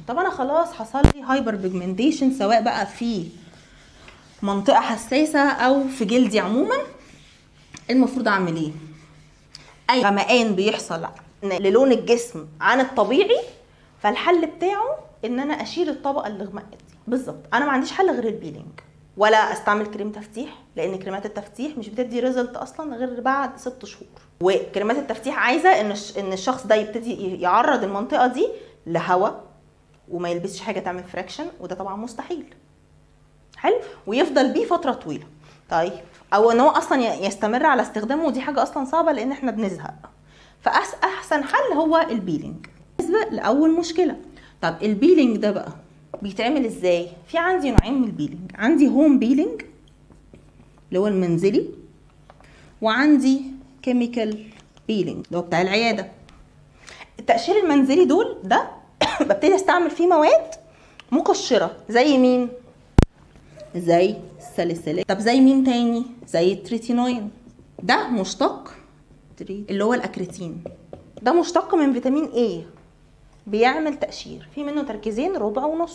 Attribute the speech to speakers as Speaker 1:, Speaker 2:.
Speaker 1: طب انا خلاص حصل لي هايبر بيجمنتيشن سواء بقى في منطقه حساسه او في جلدي عموما، المفروض اعمل ايه؟ اي غمقان بيحصل للون الجسم عن الطبيعي، فالحل بتاعه ان انا اشيل الطبقه اللي غمقت دي. بالظبط، انا ما عنديش حل غير البيلينج، ولا استعمل كريم تفتيح، لان كريمات التفتيح مش بتدي ريزلت اصلا غير بعد 6 شهور. وكريمات التفتيح عايزه ان الشخص ده يبتدي يعرض المنطقه دي لهواء، وما يلبسش حاجه تعمل فراكشن، وده طبعا مستحيل. حلو، ويفضل بيه فتره طويله. طيب، او ان هو اصلا يستمر على استخدامه، ودي حاجه اصلا صعبه لان احنا بنزهق. فاحسن حل هو البيلينج بالنسبه لاول مشكله. طب البيلينج ده بقى بيتعمل ازاي؟ في عندي نوعين من البيلينج، عندي هوم بيلينج اللي هو المنزلي، وعندي كيميكال بيلينج اللي هو بتاع العياده. التقشير المنزلي ده ببتدي استعمل فيه مواد مقشره زي مين؟ زي الساليسيليك. طب زي مين تاني؟ زي التريتينوين، ده مشتق اللي هو الاكريتين، ده مشتق من فيتامين A، بيعمل تقشير، في منه تركيزين 1.5.